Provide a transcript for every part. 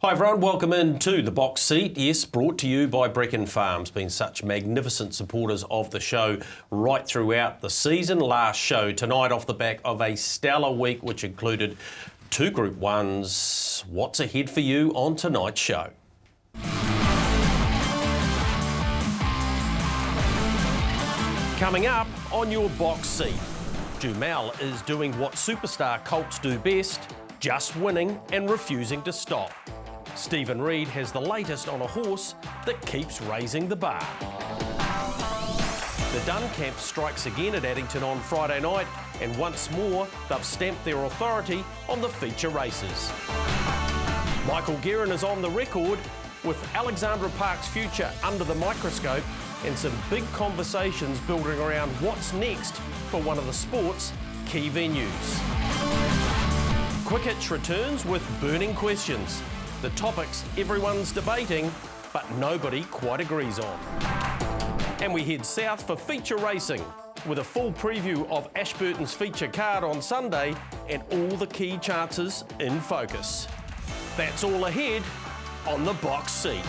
Hi everyone, welcome into The Box Seat. Yes, brought to you by Brecon Farms. Been such magnificent supporters of the show right throughout the season. Last show tonight off the back of a stellar week which included 2 Group 1s. What's ahead for you on tonight's show? Coming up on your Box Seat, Jumal is doing what superstar colts do best, just winning and refusing to stop. Reid has the latest on a horse that keeps raising the bar. The Dun Camp strikes again at Addington on Friday night, and once more they've stamped their authority on the feature races. Michael Guerin is on the record with Alexandra Park's future under the microscope and some big conversations building around what's next for one of the sport's key venues. Quick Hitch returns with burning questions. The topics everyone's debating, but nobody quite agrees on. And we head south for feature racing with a full preview of Ashburton's feature card on Sunday and all the key chances in focus. That's all ahead on the Box Seat.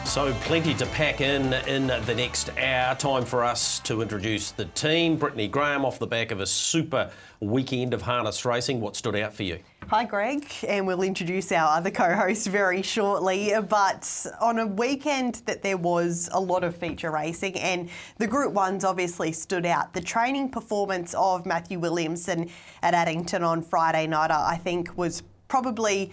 So plenty to pack in the next hour. Time for us to introduce the team. Brittany Graham off the back of a super weekend of harness racing. What stood out for you? Hi Greg, and we'll introduce our other co-host very shortly, but on a weekend that there was a lot of feature racing and the Group 1s obviously stood out. The training performance of Matthew Williamson at Addington on Friday night I think was probably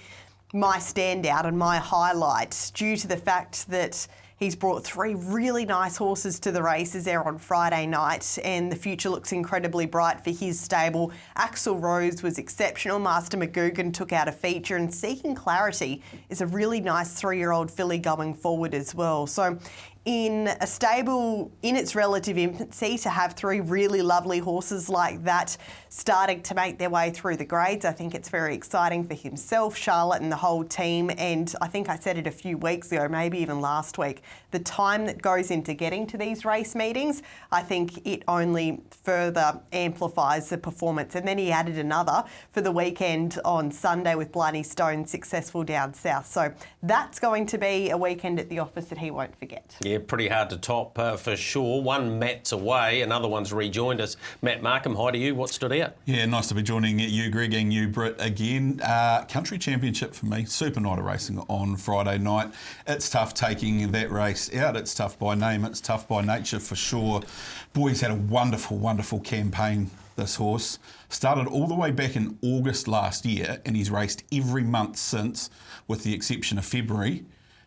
my standout and my highlight due to the fact that he's brought 3 really nice horses to the races there on Friday night, and the future looks incredibly bright for his stable. Axel Rose was exceptional. Master McGugan took out a feature, and Seeking Clarity is a really nice 3-year-old filly going forward as well. So in a stable in its relative infancy, to have 3 really lovely horses like that starting to make their way through the grades, I think it's very exciting for himself, Charlotte and the whole team. And I think I said it a few weeks ago, maybe even last week, the time that goes into getting to these race meetings, I think it only further amplifies the performance. And then he added another for the weekend on Sunday with Blarney Stone successful down south. So that's going to be a weekend at the office that he won't forget. Yeah, pretty hard to top for sure. One Matt's away, another one's rejoined us. Matt Markham, hi to you. What stood out? Yeah, nice to be joining you, Greg, and you, Britt, again. Country Championship for me, super night of racing on Friday night. It's tough taking that race out. It's tough by name, it's tough by nature for sure. Boy, he's had a wonderful, wonderful campaign, this horse. Started all the way back in August last year, and he's raced every month since, with the exception of February.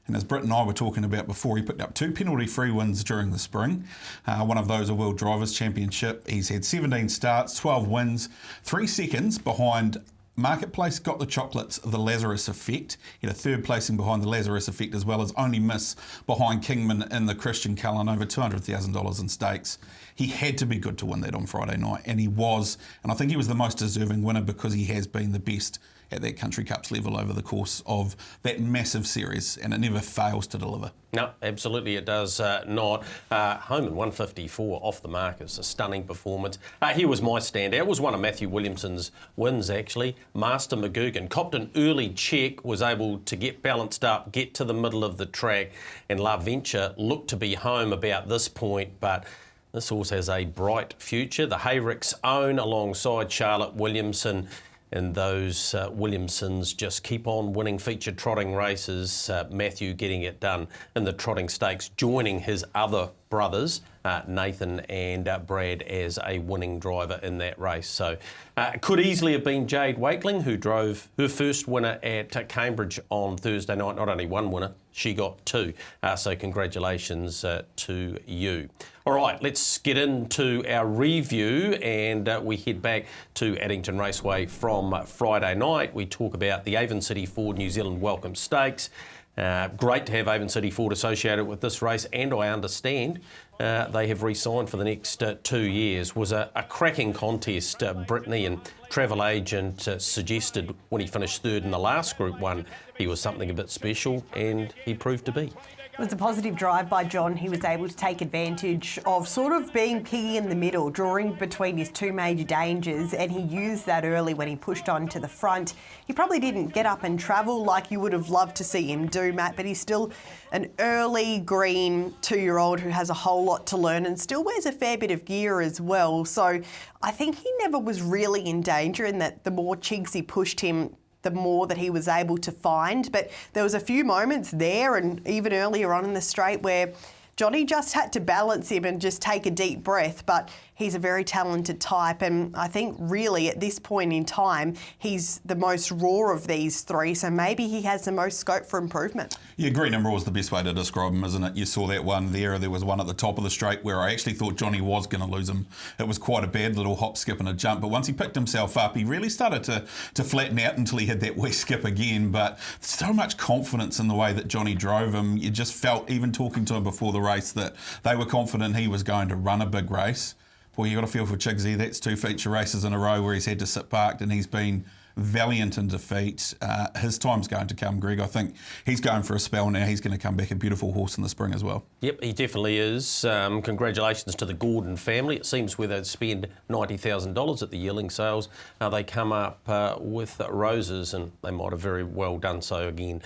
And as Britt and I were talking about before, he picked up 2 penalty-free wins during the spring. One of those a World Drivers' Championship. He's had 17 starts, 12 wins, 3 seconds behind Marketplace Got the Chocolates, the Lazarus Effect. He had a 3rd placing behind the Lazarus Effect, as well as only miss behind Kingman in the Christian Cullen, over $200,000 in stakes. He had to be good to win that on Friday night, and he was. And I think he was the most deserving winner because he has been the best at that Country Cups level over the course of that massive series, and it never fails to deliver. No, absolutely it does not. Home in 154 off the mark is a stunning performance. Here was my standout. It was one of Matthew Williamson's wins, actually. Master McGugan copped an early check, was able to get balanced up, get to the middle of the track, and La Venture looked to be home about this point, but this horse has a bright future. The Hayrick's own alongside Charlotte Williamson. And those Williamsons just keep on winning feature trotting races. Matthew getting it done in the trotting stakes, joining his other brothers, Nathan and Brad, as a winning driver in that race. So it could easily have been Jade Wakeling, who drove her first winner at Cambridge on Thursday night. Not only one winner, she got 2. So congratulations to you. All right, let's get into our review, and we head back to Addington Raceway from Friday night. We talk about the Avon City Ford New Zealand Welcome Stakes. Great to have Avon City Ford associated with this race, and I understand they have re-signed for the next 2 years. Was a cracking contest, Brittany, and travel agent suggested when he finished third in the last Group 1 he was something a bit special, and he proved to be. It was a positive drive by John. He was able to take advantage of sort of being piggy in the middle, drawing between his two major dangers, and he used that early when he pushed on to the front. He probably didn't get up and travel like you would have loved to see him do, Matt, but he's still an early green 2-year-old who has a whole lot to learn and still wears a fair bit of gear as well. So I think he never was really in danger, in that the more chigs he pushed him, the more that he was able to find. But there was a few moments there and even earlier on in the straight where Johnny just had to balance him and just take a deep breath, but he's a very talented type, and I think really at this point in time he's the most raw of these three, so maybe he has the most scope for improvement. Yeah, green and raw is the best way to describe him, isn't it? You saw that one there. There was one at the top of the straight where I actually thought Johnny was going to lose him. It was quite a bad little hop, skip and a jump, but once he picked himself up, he really started to flatten out until he had that wee skip again. But so much confidence in the way that Johnny drove him. You just felt, even talking to him before the race, that they were confident he was going to run a big race. Well, you got to feel for Chigsy. That's 2 feature races in a row where he's had to sit parked, and he's been valiant in defeat. His time's going to come, Greg. I think he's going for a spell now. He's going to come back a beautiful horse in the spring as well. Yep, he definitely is. Congratulations to the Gordon family. It seems where they'd spend $90,000 at the yearling sales, they come up with roses, and they might have very well done so again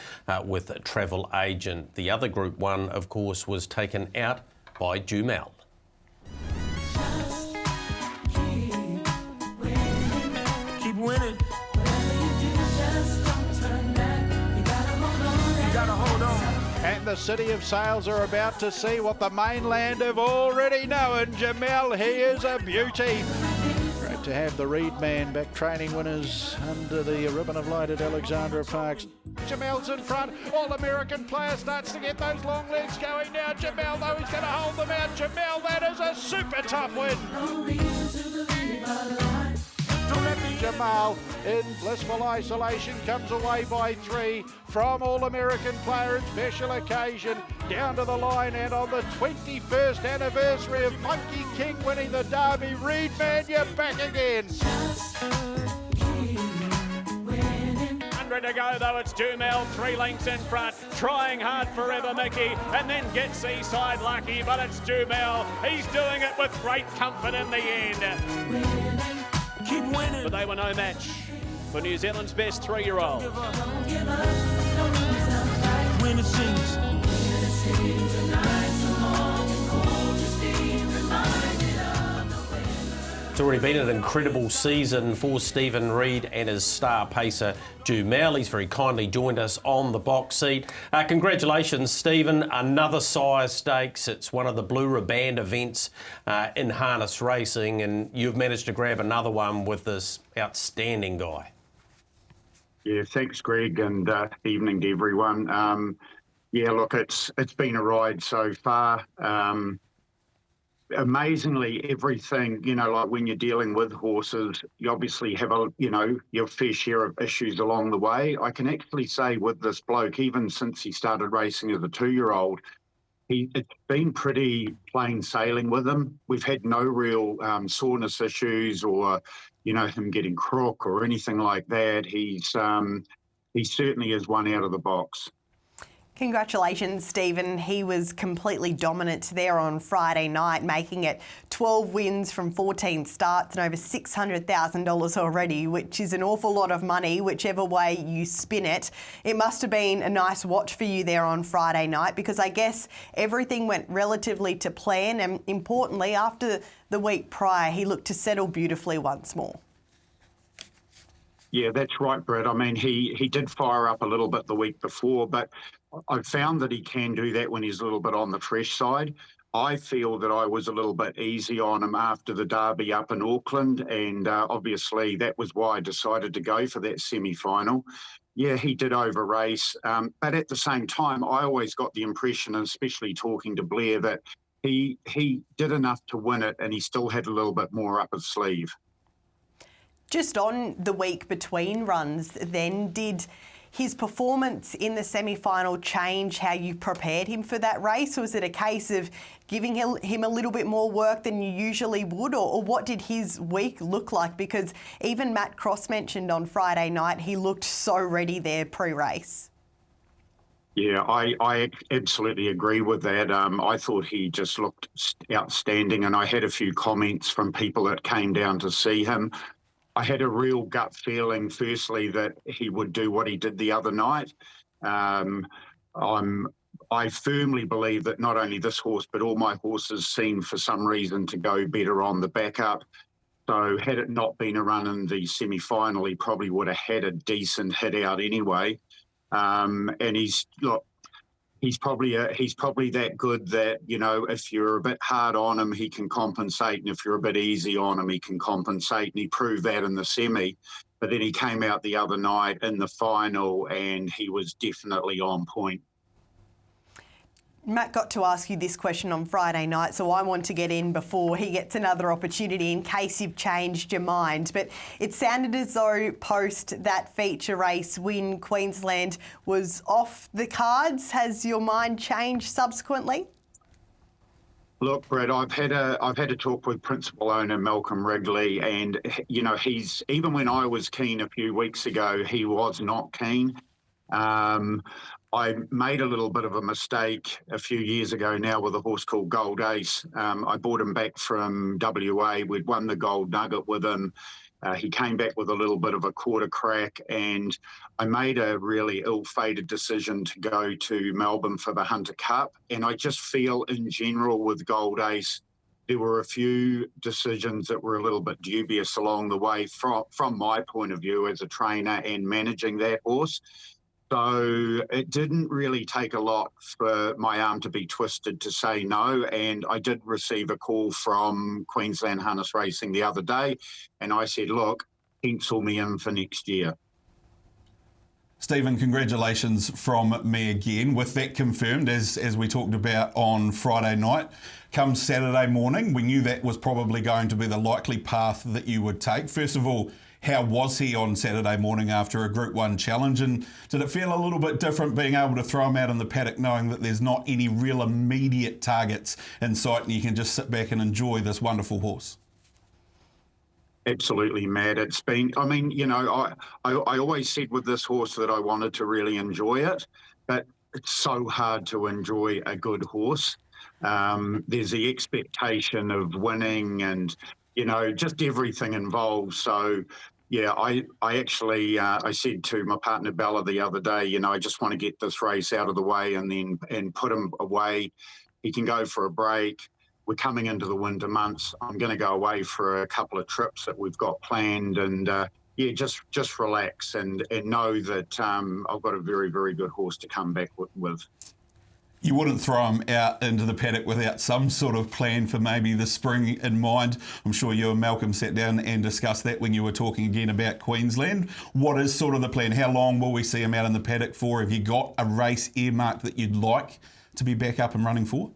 with a travel agent. The other Group 1, of course, was taken out by Jumal. Keep winning. And the City of Sales are about to see what the mainland have already known. Jumal, he is a beauty. Great to have the Reid man back training winners under the ribbon of light at Alexandra Parks. Jumal's in front. All-American player starts to get those long legs going now. Jumal, though, he's going to hold them out. Jumal, that is a super tough win. Jumal in blissful isolation comes away by 3 from All-American player and special occasion down to the line, and on the 21st anniversary of Monkey King winning the Derby, Reid man, you're back again. 100 to go though, it's Jumal 3 lengths in front, trying hard forever Mickey, and then gets Seaside lucky, but it's Jumal. He's doing it with great comfort in the end. Keep winning. But they were no match for New Zealand's best 3-year-old. When it seems. It's already been an incredible season for Stephen Reid and his star pacer Jumal. He's very kindly joined us on the box seat. Congratulations, Stephen. Another Sire Stakes. It's one of the Blue Riband events in harness racing, and you've managed to grab another one with this outstanding guy. Yeah, thanks, Greg, and evening to everyone. Yeah, look, it's been a ride so far. Amazingly, everything, like when you're dealing with horses, you obviously have your fair share of issues along the way. I can actually say with this bloke, even since he started racing as a 2-year-old, it's been pretty plain sailing with him. We've had no real soreness issues or, him getting crook or anything like that. He certainly is one out of the box. Congratulations, Stephen. He was completely dominant there on Friday night, making it 12 wins from 14 starts and over $600,000 already, which is an awful lot of money, whichever way you spin it. It must have been a nice watch for you there on Friday night, because I guess everything went relatively to plan, and importantly, after the week prior, he looked to settle beautifully once more. Yeah, that's right, Brett. I mean, he did fire up a little bit the week before, but I've found that he can do that when he's a little bit on the fresh side. I feel that I was a little bit easy on him after the Derby up in Auckland, and obviously that was why I decided to go for that semi-final. Yeah, he did over-race, but at the same time, I always got the impression, and especially talking to Blair, that he did enough to win it, and he still had a little bit more up his sleeve. Just on the week between runs then, did his performance in the semi-final change how you prepared him for that race? Or was it a case of giving him a little bit more work than you usually would? Or what did his week look like? Because even Matt Cross mentioned on Friday night he looked so ready there pre-race. Yeah, I absolutely agree with that. I thought he just looked outstanding, and I had a few comments from people that came down to see him. I had a real gut feeling, firstly, that he would do what he did the other night. I firmly believe that not only this horse, but all my horses seem for some reason to go better on the backup. So had it not been a run in the semi-final, he probably would have had a decent hit out anyway. And he's probably that good that, you know, if you're a bit hard on him, he can compensate, and if you're a bit easy on him, he can compensate, and he proved that in the semi. But then he came out the other night in the final, and he was definitely on point. Matt got to ask you this question on Friday night, so I want to get in before he gets another opportunity in case you've changed your mind. But it sounded as though post that feature race win, Queensland was off the cards. Has your mind changed subsequently? Look, Brett, I've had a talk with principal owner Malcolm Wrigley, and you know, he's, even when I was keen a few weeks ago, he was not keen. I made a little bit of a mistake a few years ago now with a horse called Gold Ace. I bought him back from WA. We'd won the Gold Nugget with him. He came back with a little bit of a quarter crack, and I made a really ill-fated decision to go to Melbourne for the Hunter Cup. And I just feel in general with Gold Ace, there were a few decisions that were a little bit dubious along the way from my point of view as a trainer and managing that horse. So it didn't really take a lot for my arm to be twisted to say no. And I did receive a call from Queensland Harness Racing the other day, and I said, look, pencil me in for next year. Stephen, congratulations from me again. With that confirmed, as we talked about on Friday night, come Saturday morning, we knew that was probably going to be the likely path that you would take. First of all, how was he on Saturday morning after a Group 1 challenge? And did it feel a little bit different being able to throw him out in the paddock knowing that there's not any real immediate targets in sight and you can just sit back and enjoy this wonderful horse? Absolutely, Matt. It's been, I mean, you know, I always said with this horse that I wanted to really enjoy it, but it's so hard to enjoy a good horse. There's the expectation of winning and, you know, just everything involved. So, yeah, I actually I said to my partner Bella the other day, you know, I just want to get this race out of the way and put him away. He can go for a break. We're coming into the winter months. I'm going to go away for a couple of trips that we've got planned, and yeah, just relax and know that I've got a very, very good horse to come back with. You wouldn't throw him out into the paddock without some sort of plan for maybe the spring in mind. I'm sure you and Malcolm sat down and discussed that when you were talking again about Queensland. What is sort of the plan? How long will we see him out in the paddock for? Have you got a race earmarked that you'd like to be back up and running for?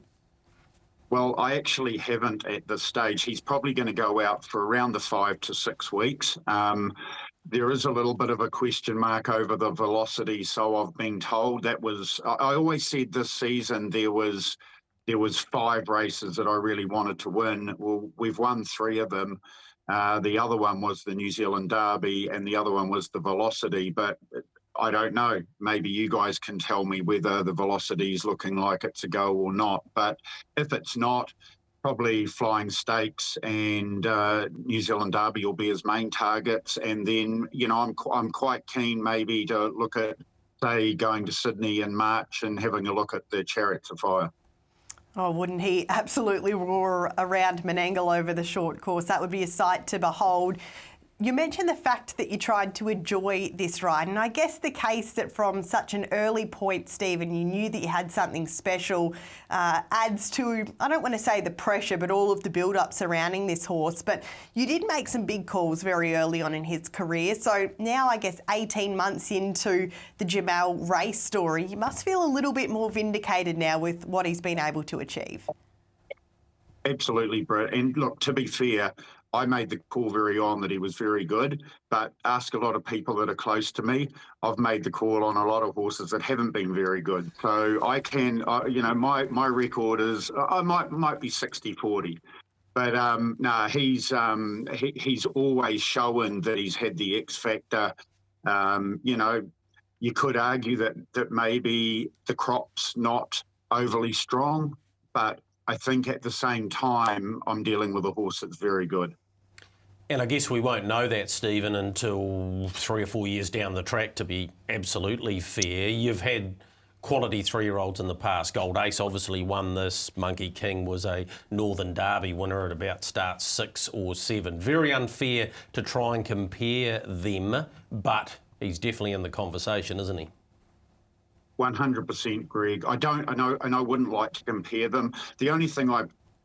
Well, I actually haven't at this stage. He's probably going to go out for around the 5 to 6 weeks. There is a little bit of a question mark over the velocity, so I've been told. That was, I always said this season there was 5 races that I really wanted to win. Well, we've won 3 of them. The other one was the New Zealand Derby, and the other one was the Velocity, but I don't know. Maybe you guys can tell me whether the Velocity is looking like it's a go or not. But if it's not, probably Flying Stakes and New Zealand Derby will be his main targets. And then, you know, I'm quite keen maybe to look at, say, going to Sydney in March and having a look at the Chariots of Fire. Oh, wouldn't he absolutely roar around Menangle over the short course? That would be a sight to behold. You mentioned the fact that you tried to enjoy this ride, and I guess the case that from such an early point, Stephen, you knew that you had something special adds to, I don't want to say the pressure, but all of the build-up surrounding this horse. But you did make some big calls very early on in his career. So now, I guess, 18 months into the Jumal race story, you must feel a little bit more vindicated now with what he's been able to achieve. Absolutely, Brett. And look, to be fair, I made the call very on that he was very good, but ask a lot of people that are close to me. I've made the call on a lot of horses that haven't been very good. So I can, my record is, I might be 60-40. But he's always shown that he's had the X factor. You could argue that maybe the crop's not overly strong, but I think at the same time I'm dealing with a horse that's very good. And I guess we won't know that, Stephen, until 3 or 4 years down the track, to be absolutely fair. You've had quality 3-year-olds in the past. Gold Ace obviously won this. Monkey King was a Northern Derby winner at about start 6 or 7. Very unfair to try and compare them, but he's definitely in the conversation, isn't he? 100%, Greg. I wouldn't like to compare them. The only thing I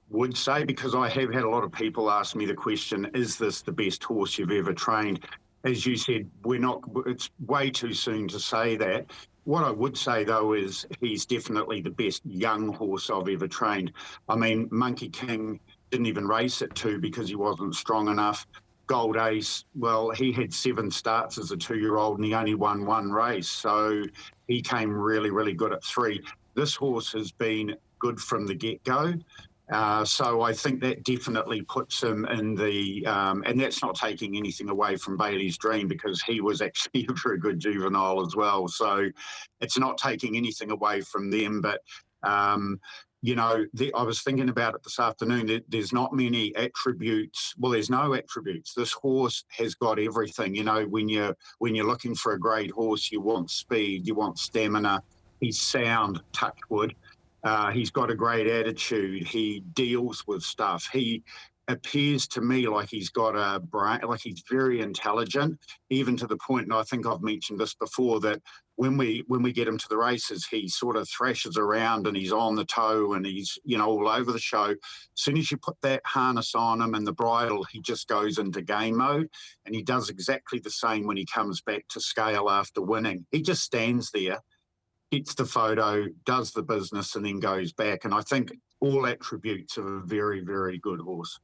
would say, because I have had a lot of people ask me the question, is this the best horse you've ever trained? As you said, it's way too soon to say that. What I would say, though, is he's definitely the best young horse I've ever trained. I mean, Monkey King didn't even race at 2 because he wasn't strong enough. Gold Ace, well, he had 7 starts as a 2-year-old and he only won 1 race. So he came really, really good at 3. This horse has been good from the get-go. So I think that definitely puts him in the, and that's not taking anything away from Bailey's Dream, because he was actually a very good juvenile as well. So it's not taking anything away from them. But, I was thinking about it this afternoon. There's not many attributes. Well, there's no attributes. This horse has got everything. When you're looking for a great horse, you want speed, you want stamina. He's sound, touch wood. He's got a great attitude. He deals with stuff. He appears to me like he's got a brain, like he's very intelligent, even to the point, and I think I've mentioned this before, that when we get him to the races, he sort of thrashes around and he's on the toe and he's, all over the show. As soon as you put that harness on him and the bridle, he just goes into game mode, and he does exactly the same when he comes back to scale after winning. He just stands there, gets the photo, does the business, and then goes back. And I think all attributes of a very, very good horse.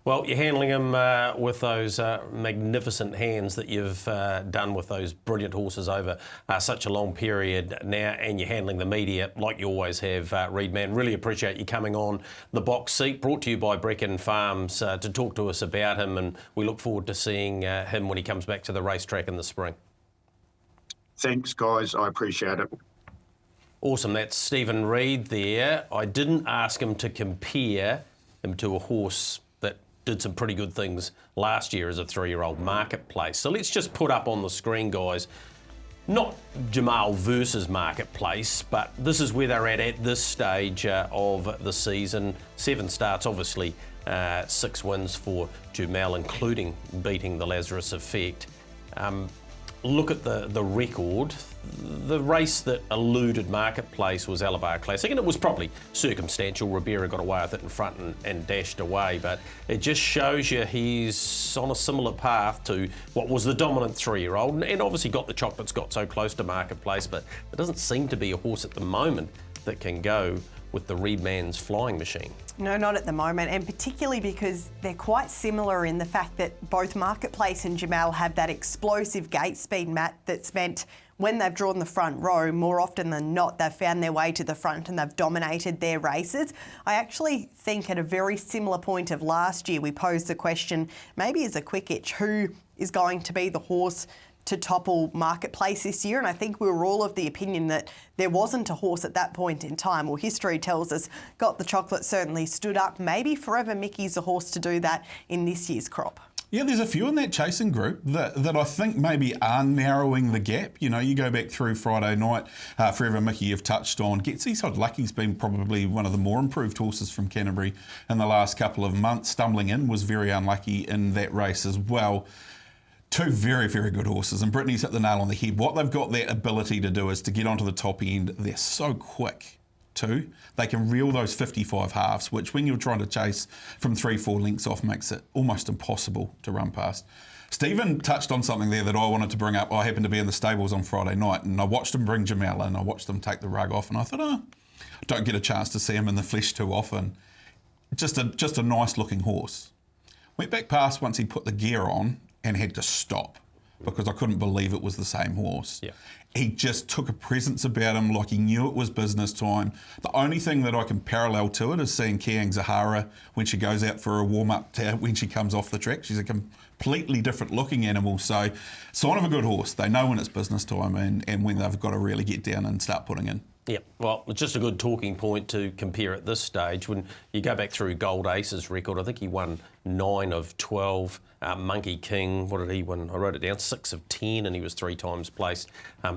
Well, you're handling him with those magnificent hands that you've done with those brilliant horses over such a long period now, and you're handling the media like you always have, Reid, man. Really appreciate you coming on the box seat, brought to you by Brecon Farms, to talk to us about him, and we look forward to seeing him when he comes back to the racetrack in the spring. Thanks, guys. I appreciate it. Awesome. That's Stephen Reid there. I didn't ask him to compare him to a horse that did some pretty good things last year as a 3-year-old, Marketplace. So let's just put up on the screen, guys, not Jumal versus Marketplace, but this is where they're at this stage of the season. 7 starts, obviously 6 wins for Jumal, including beating the Lazarus Effect. Look at the record. The race that eluded Marketplace was Alabar Classic, and it was probably circumstantial. Ribera got away with it in front and dashed away, but it just shows you he's on a similar path to what was the dominant 3-year-old, and obviously got the chocolates, got so close to Marketplace, but there doesn't seem to be a horse at the moment that can go with the Reid man's flying machine. No, not at the moment, and particularly because they're quite similar in the fact that both Marketplace and Jumal have that explosive gate speed, Matt, that's meant when they've drawn the front row, more often than not, they've found their way to the front and they've dominated their races. I actually think at a very similar point of last year, we posed the question, maybe as a quick itch, who is going to be the horse to topple Marketplace this year? And I think we were all of the opinion that there wasn't a horse at that point in time. Well, history tells us Got the Chocolate certainly stood up. Maybe Forever Mickey's a horse to do that in this year's crop. Yeah, there's a few in that chasing group that I think maybe are narrowing the gap. You go back through Friday night, Forever Mickey you've touched on. Get Seaside Lucky's been probably one of the more improved horses from Canterbury in the last couple of months. Stumbling in was very unlucky in that race as well. 2 very, very good horses, and Brittany's hit the nail on the head. What they've got that ability to do is to get onto the top end. They're so quick too. They can reel those 55 halves, which when you're trying to chase from 3-4 lengths off makes it almost impossible to run past. Stephen touched on something there that I wanted to bring up. I happened to be in the stables on Friday night, and I watched him bring Jumal in. I watched them take the rug off, and I thought, I don't get a chance to see him in the flesh too often. Just a nice looking horse. Went back past once he put the gear on and had to stop because I couldn't believe it was the same horse. Yeah. He just took a presence about him like he knew it was business time. The only thing that I can parallel to it is seeing Kiang Zahara when she goes out for a warm-up when she comes off the track. She's a completely different looking animal. So, sign of a good horse. They know when it's business time and when they've got to really get down and start putting in. Yeah, well, it's just a good talking point to compare at this stage. When you go back through Gold Ace's record, I think he won 9 of 12. Monkey King, what did he win? I wrote it down, 6 of 10, and he was 3 times placed.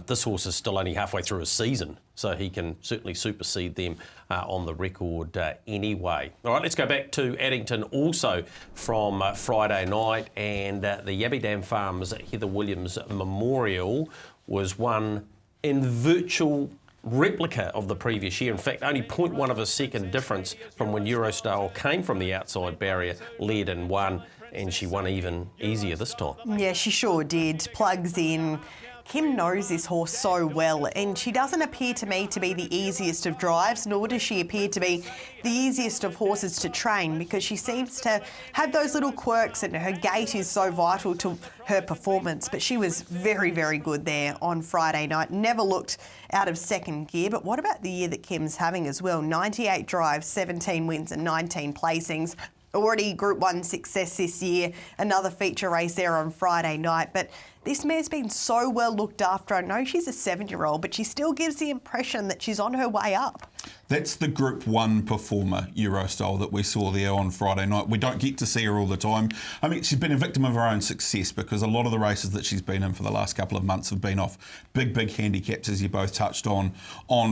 This horse is still only halfway through a season, so he can certainly supersede them on the record anyway. All right, let's go back to Addington also from Friday night, and the Yabby Farms Heather Williams Memorial was won in virtual replica of the previous year. In fact, only 0.1 of a second difference from when Eurostyle came from the outside barrier, led and won, and she won even easier this time. Yeah, she sure did. Plugs in. Kim knows this horse so well, and she doesn't appear to me to be the easiest of drives, nor does she appear to be the easiest of horses to train, because she seems to have those little quirks and her gait is so vital to her performance. But she was very, very good there on Friday night. Never looked out of second gear. But what about the year that Kim's having as well? 98 drives, 17 wins and 19 placings. Already Group 1 success this year, another feature race there on Friday night. But this mare's been so well looked after. I know she's a 7-year-old, but she still gives the impression that she's on her way up. That's the Group 1 performer, Eurostyle, that we saw there on Friday night. We don't get to see her all the time. I mean, she's been a victim of her own success because a lot of the races that she's been in for the last couple of months have been off big handicaps, as you both touched on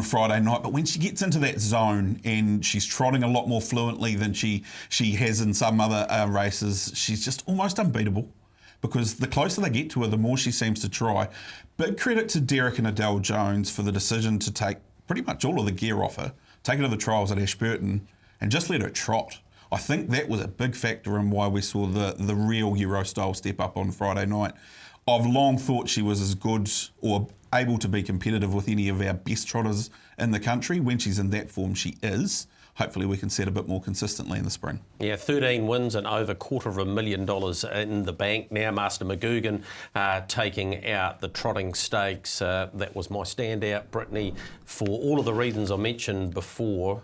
Friday night. But when she gets into that zone and she's trotting a lot more fluently than she has in some other races, she's just almost unbeatable. Because the closer they get to her, the more she seems to try. Big credit to Derek and Adele Jones for the decision to take pretty much all of the gear off her, take her to the trials at Ashburton, and just let her trot. I think that was a big factor in why we saw the real Eurostyle step up on Friday night. I've long thought she was as good or able to be competitive with any of our best trotters in the country. When she's in that form, she is. Hopefully we can set a bit more consistently in the spring. Yeah, 13 wins and over $250,000 in the bank. Now Master McGugan taking out the trotting stakes. That was my standout, Brittany, for all of the reasons I mentioned before.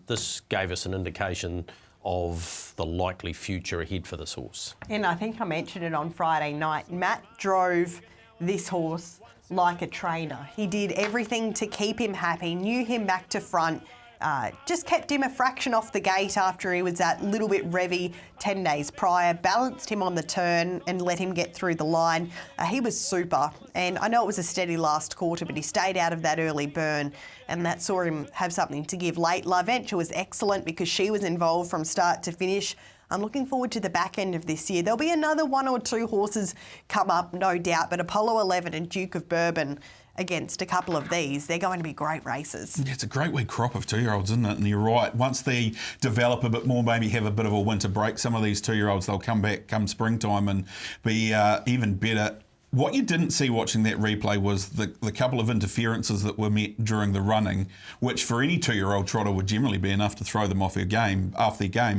This gave us an indication of the likely future ahead for this horse. And I think I mentioned it on Friday night. Matt drove this horse like a trainer. He did everything to keep him happy, knew him back to front, just kept him a fraction off the gate after he was that little bit revvy 10 days prior, balanced him on the turn and let him get through the line. He was super, and I know it was a steady last quarter, but he stayed out of that early burn, and that saw him have something to give late. La Venture was excellent because she was involved from start to finish. I'm looking forward to the back end of this year. There'll be another 1 or 2 horses come up, no doubt, but Apollo 11 and Duke of Bourbon against a couple of these, they're going to be great races. Yeah, it's a great wee crop of 2-year-olds, isn't it? And you're right, once they develop a bit more, maybe have a bit of a winter break, some of these 2-year-olds, they'll come back come springtime and be even better. What you didn't see watching that replay was the couple of interferences that were met during the running, which for any 2-year-old trotter would generally be enough to throw them off their game.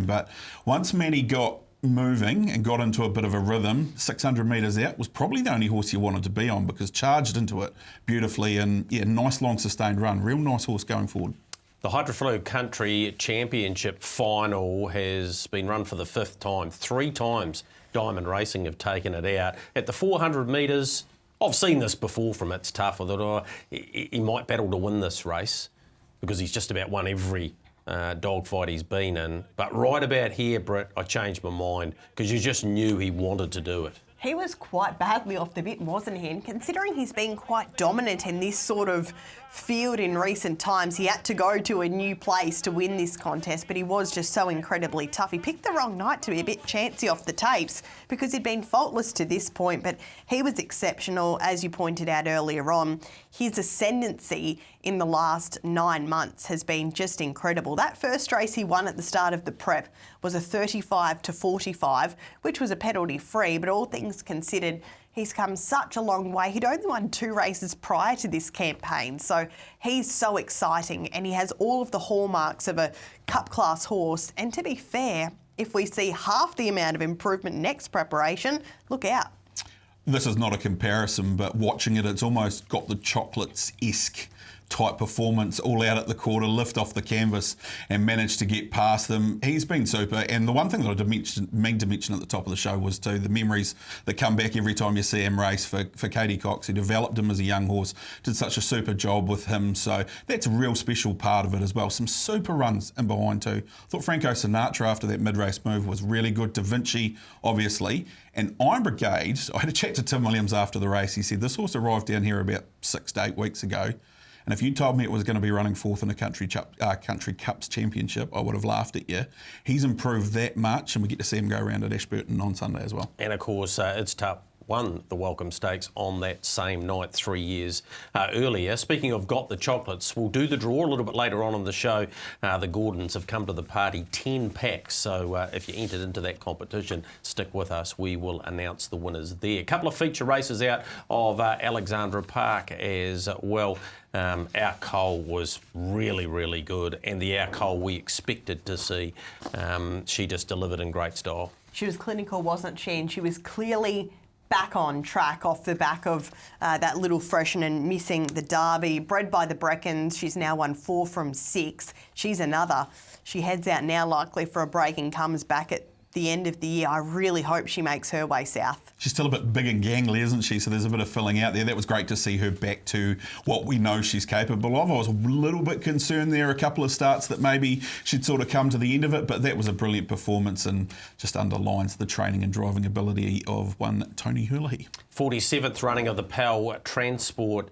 But once Manny got moving and got into a bit of a rhythm, 600 metres out, was probably the only horse you wanted to be on because charged into it beautifully and, yeah, nice long sustained run. Real nice horse going forward. The Hydroflow Country Championship final has been run for the 5th time. 3 times Diamond Racing have taken it out. At the 400 metres, I've seen this before from It's Tough. I thought, he might battle to win this race because he's just about won every dogfight he's been in. But right about here, Britt, I changed my mind because you just knew he wanted to do it. He was quite badly off the bit, wasn't he? And considering he's been quite dominant in this sort of field in recent times, he had to go to a new place to win this contest, but he was just so incredibly tough. He picked the wrong night to be a bit chancy off the tapes because he'd been faultless to this point, but he was exceptional, as you pointed out earlier on. His ascendancy in the last 9 months has been just incredible. That first race he won at the start of the prep was a 35-45, which was a penalty free, but all things considered, he's come such a long way. He'd only won 2 races prior to this campaign, so he's so exciting and he has all of the hallmarks of a cup class horse. And to be fair, If we see half the amount of improvement next preparation, look out. This is not a comparison, but watching it, it's almost got the Chocolates-esque type performance, all out at the quarter, lift off the canvas and managed to get past them. He's been super. And the one thing that I mean to mention at the top of the show was too the memories that come back every time you see him race for Katie Cox, who developed him as a young horse, did such a super job with him. So that's a real special part of it as well. Some super runs in behind too. I thought Franco Sinatra after that mid-race move was really good. Da Vinci, obviously. And Iron Brigade, I had a chat to Tim Williams after the race. He said this horse arrived down here about 6 to 8 weeks ago. And if you told me it was going to be running fourth in a Country Cups Championship, I would have laughed at you. He's improved that much, and we get to see him go around at Ashburton on Sunday as well. And of course, it's tough. Won the Welcome Stakes on that same night 3 years earlier. Speaking of Got the Chocolates, we'll do the draw a little bit later on in the show. The Gordons have come to the party, 10 packs. So if you entered into that competition, stick with us. We will announce the winners there. A couple of feature races out of Alexandra Park as well. Our Cole was really, really good, and the Our Cole we expected to see. She just delivered in great style. She was clinical, wasn't she? And she was clearly back on track off the back of that little freshen and missing the Derby. Bred by the Breckens, she's now won 4 from 6. She's another. She heads out now likely for a break and comes back at the end of the year. I really hope she makes her way south. She's still a bit big and gangly, isn't she? So there's a bit of filling out there. That was great to see her back to what we know she's capable of. I was a little bit concerned there, a couple of starts that maybe she'd sort of come to the end of it, but that was a brilliant performance and just underlines the training and driving ability of one Tony Hurley. 47th running of the Pal Transport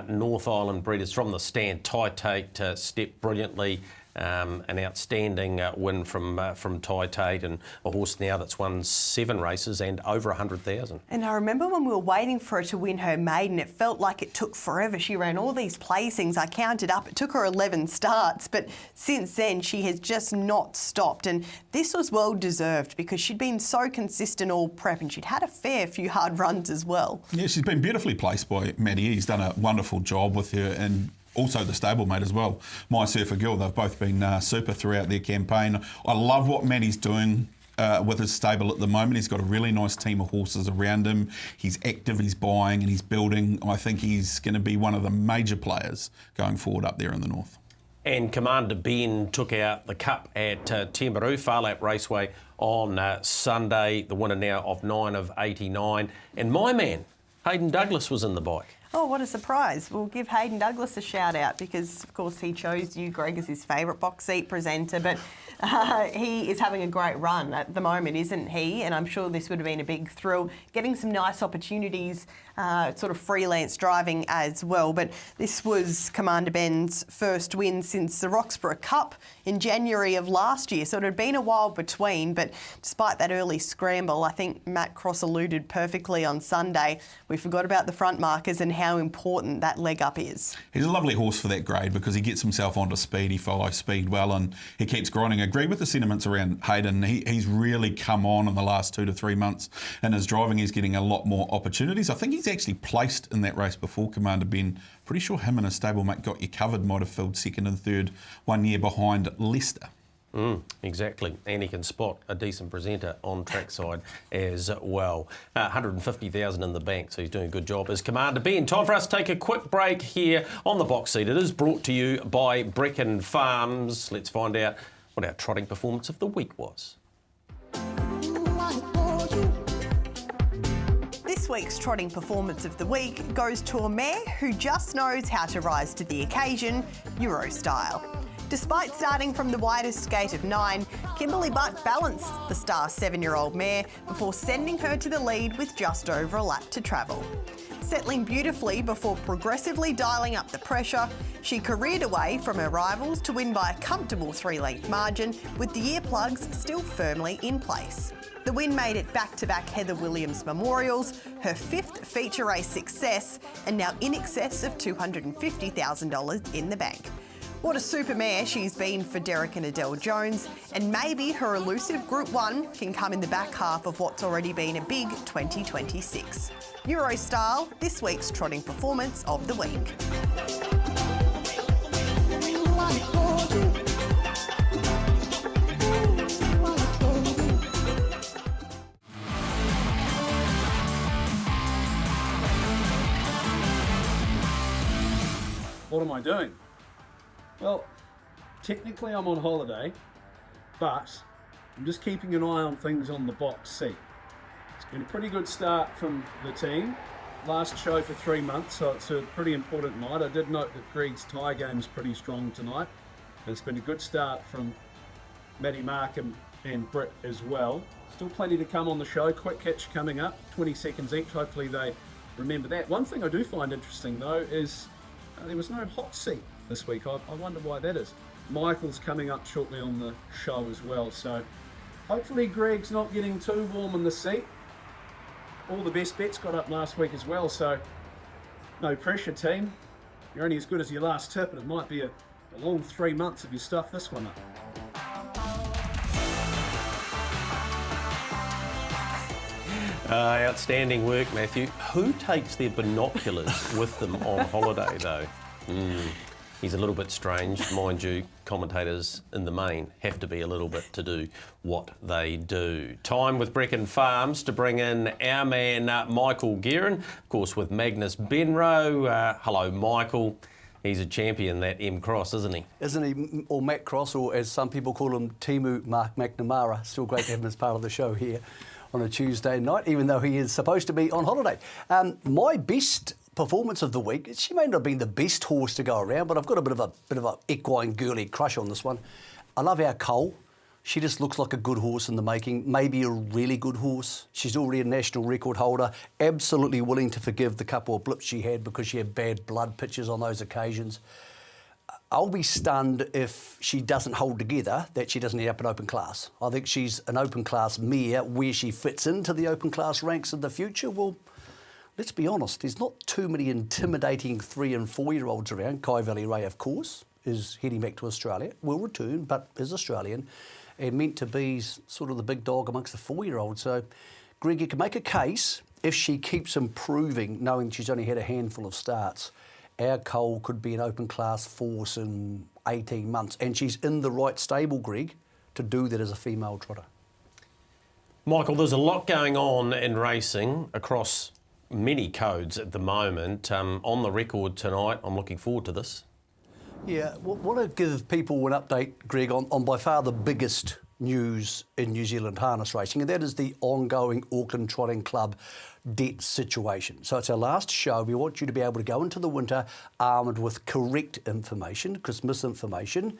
North Island breeders from the stand. Tai Tate stepped brilliantly. An outstanding win from Tai Tate, and a horse now that's won 7 races and over 100,000. And I remember when we were waiting for her to win her maiden, it felt like it took forever. She ran all these placings. I counted up. It took her 11 starts, but since then she has just not stopped. And this was well deserved because she'd been so consistent all prep, and she'd had a fair few hard runs as well. Yeah, she's been beautifully placed by Matty. He's done a wonderful job with her, and also the stablemate as well, My Surfer Girl. They've both been super throughout their campaign. I love what Matty's doing with his stable at the moment. He's got a really nice team of horses around him. He's active, he's buying and he's building. I think he's going to be one of the major players going forward up there in the north. And Commander Ben took out the Cup at Timaru, Far Lap Raceway on Sunday. The winner now of 9 of 89. And my man, Hayden Douglas, was in the bike. Oh, what a surprise. We'll give Hayden Douglas a shout out because, of course, he chose you, Greg, as his favourite box seat presenter. But he is having a great run at the moment, isn't he? And I'm sure this would have been a big thrill. Getting some nice opportunities, sort of freelance driving as well. But this was Commander Ben's first win since the Roxburgh Cup in January of last year. So it had been a while between, but despite that early scramble, I think Matt Cross alluded perfectly on Sunday. We forgot about the front markers and how important that leg up is. He's a lovely horse for that grade because he gets himself onto speed, he follows speed well, and he keeps grinding. I agree with the sentiments around Hayden. He's really come on in the last 2 to 3 months in his driving. He's getting a lot more opportunities. I think he's actually placed in that race before Commander Ben. Pretty sure him and his stablemate Got You Covered might have filled second and third 1 year behind Leicester. Exactly, and he can spot a decent presenter on trackside as well. 150,000 in the bank, so he's doing a good job as Commander Ben. Time for us to take a quick break here on the box seat. It is brought to you by Brecon Farms. Let's find out what our trotting performance of the week was. This week's trotting performance of the week goes to a mare who just knows how to rise to the occasion, Euro style. Despite starting from the widest gate of 9, Kimberly Butt balanced the star 7-year-old mare before sending her to the lead with just over a lap to travel. Settling beautifully before progressively dialing up the pressure, she careered away from her rivals to win by a comfortable 3-length margin with the earplugs still firmly in place. The win made it back-to-back Heather Williams Memorials, her 5th feature race success, and now in excess of $250,000 in the bank. What a super mare she's been for Derek and Adele Jones, and maybe her elusive Group 1 can come in the back half of what's already been a big 2026. Euro style, this week's trotting performance of the week. What am I doing? Well, technically I'm on holiday, but I'm just keeping an eye on things on the box seat. It's been a pretty good start from the team. Last show for 3 months, so it's a pretty important night. I did note that Greg's tie game's pretty strong tonight. And it's been a good start from Matty Markham and Britt as well. Still plenty to come on the show. Quick Hitch coming up, 20 seconds each. Hopefully they remember that. One thing I do find interesting though is there was no hot seat this week. I wonder why that is. Michael's coming up shortly on the show as well, so hopefully Greg's not getting too warm in the seat. All the best bets got up last week as well, so no pressure, team. You're only as good as your last tip, and it might be a long 3 months if you stuff this one up. Outstanding work, Matthew. Who takes their binoculars with them on holiday, though? He's a little bit strange, mind you. Commentators in the main have to be a little bit to do what they do. Time with Brecon Farms to bring in our man Michael Guerin, of course with Magnus Benroe. Hello, Michael. He's a champion, that M Cross, isn't he? Isn't he? Or Matt Cross, or as some people call him, Timu Mark McNamara. Still great to have him as part of the show here on a Tuesday night, even though he is supposed to be on holiday. My best performance of the week, she may not have been the best horse to go around, but I've got a bit of a equine girly crush on this one. I love our Cole. She just looks like a good horse in the making, maybe a really good horse. She's already a national record holder, absolutely willing to forgive the couple of blips she had because she had bad blood pitches on those occasions. I'll be stunned if she doesn't hold together, that she doesn't end up in open class. I think she's an open class mare. Where she fits into the open class ranks in the future, well, let's be honest, there's not too many intimidating 3 and 4 year olds around. Kai Valley Ray, of course, is heading back to Australia, will return, but is Australian, and meant to be sort of the big dog amongst the 4 year olds. So, Greg, you can make a case if she keeps improving, knowing she's only had a handful of starts. Our Cole could be an open class force in 18 months, and she's in the right stable, Greg, to do that as a female trotter. Michael, there's a lot going on in racing across many codes at the moment. On the record tonight, I'm looking forward to this. Yeah, I want to give people an update, Greg, on by far the biggest news in New Zealand harness racing, and that is the ongoing Auckland Trotting Club debt situation. So it's our last show. We want you to be able to go into the winter armed with correct information, because misinformation